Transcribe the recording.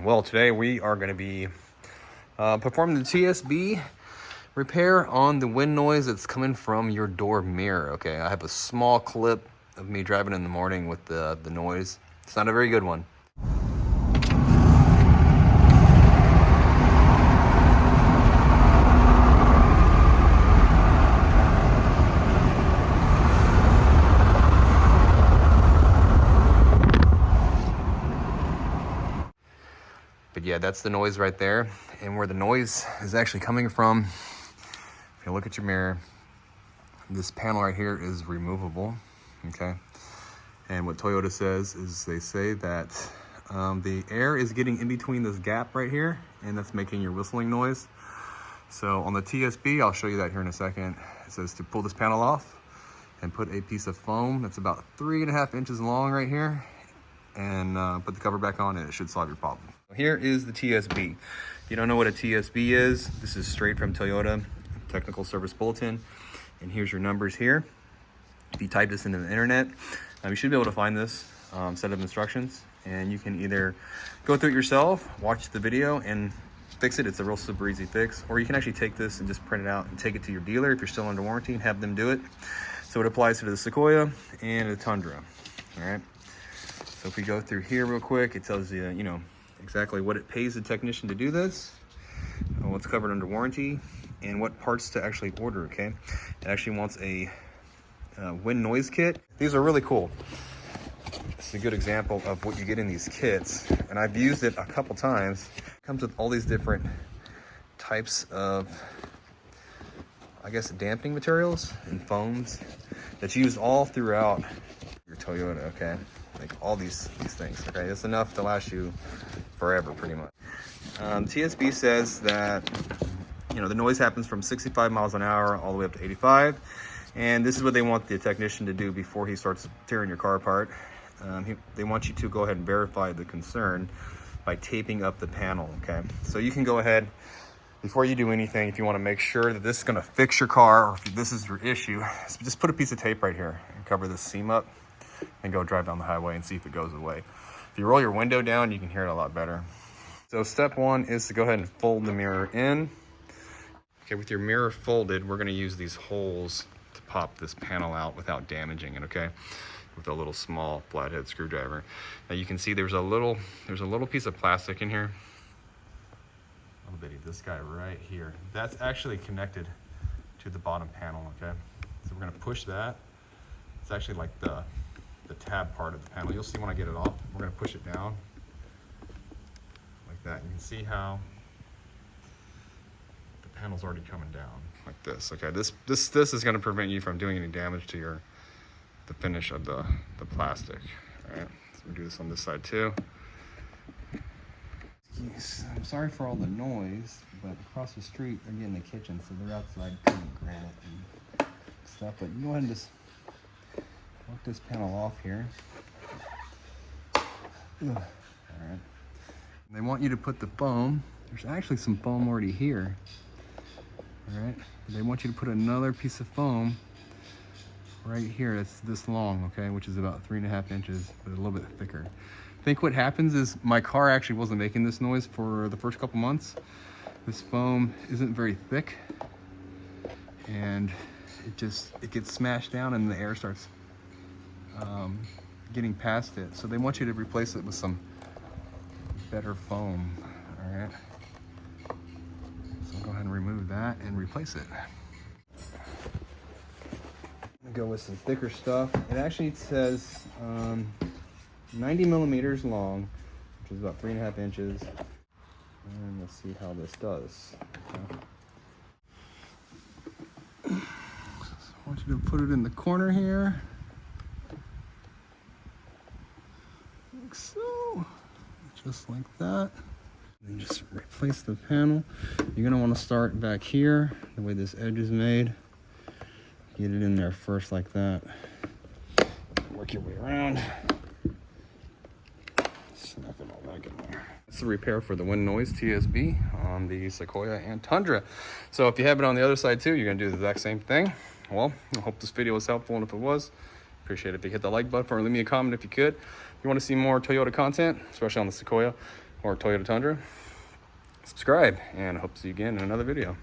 everyone? Well, today we are going to be performing the TSB repair on the wind noise that's coming from your door mirror. Okay, I have a small clip of me driving in the morning with the noise. It's not a very good one. But yeah, that's the noise right there. And where the noise is actually coming from, if you look at your mirror, this panel right here is removable, okay? And what Toyota says is they say that the air is getting in between this gap right here, and that's making your whistling noise. So on the TSB, I'll show you that here in a second. It says to pull this panel off and put a piece of foam that's about 3.5 inches long right here, and put the cover back on, and it should solve your problem. Here is the TSB. If you don't know what a TSB is, this is straight from Toyota, Technical Service Bulletin. And here's your numbers here. If you type this into the internet, you should be able to find this set of instructions. And you can either go through it yourself, watch the video, and fix it. It's a real super easy fix. Or you can actually take this and just print it out and take it to your dealer if you're still under warranty and have them do it. So it applies to the Sequoia and the Tundra. All right. So if we go through here real quick, it tells you, exactly what it pays the technician to do this, what's covered under warranty, and what parts to actually order, okay? It actually wants a wind noise kit. These are really cool. This is a good example of what you get in these kits, and I've used it a couple times. It comes with all these different types of, I guess, damping materials and foams that's used all throughout your Toyota, okay? Like all these things, okay? It's enough to last you forever, pretty much. TSB says that, the noise happens from 65 miles an hour all the way up to 85. And this is what they want the technician to do before he starts tearing your car apart. They want you to go ahead and verify the concern by taping up the panel, okay? So you can go ahead, before you do anything, if you want to make sure that this is going to fix your car, or if this is your issue, just put a piece of tape right here and cover this seam up and go drive down the highway and see if it goes away. If you roll your window down, you can hear it a lot better. So step one is to go ahead and fold the mirror in. Okay, with your mirror folded, we're gonna use these holes to pop this panel out without damaging it, okay? With a little small flathead screwdriver. Now you can see there's a little piece of plastic in here. Oh, bitty, this guy right here. That's actually connected to the bottom panel, okay? So we're gonna push that. It's actually like the tab part of the panel. You'll see when I get it off. We're going to push it down like that. You can see how the panel's already coming down like this. Okay, this is going to prevent you from doing any damage to the finish of the plastic. All right, so we'll do this on this side too. I'm sorry for all the noise, but across the street they're getting the kitchen, so they're outside cutting granite and stuff. But you go ahead and just work this panel off here. All right. They want you to put the foam. There's actually some foam already here. All right. They want you to put another piece of foam right here. That's this long, okay, which is about 3.5 inches, but a little bit thicker. I think what happens is my car actually wasn't making this noise for the first couple months. This foam isn't very thick, and it gets smashed down, and the air starts getting past it. So they want you to replace it with some better foam. All right, so go ahead and remove that and replace it. I'm gonna go with some thicker stuff. It actually says 90 millimeters long, which is about 3.5 inches. And let's see how this does. Okay. So I want you to put it in the corner here. So, just like that. And just replace the panel. You're gonna want to start back here, the way this edge is made. Get it in there first like that. Work your way around. Snap it all back in there. It's the repair for the wind noise TSB on the Sequoia and Tundra. So if you have it on the other side too, you're gonna do the exact same thing. Well, I hope this video was helpful, and if it was, appreciate it if you hit the like button or leave me a comment if you could. If you want to see more Toyota content, especially on the Sequoia, or Toyota Tundra, subscribe, and I hope to see you again in another video.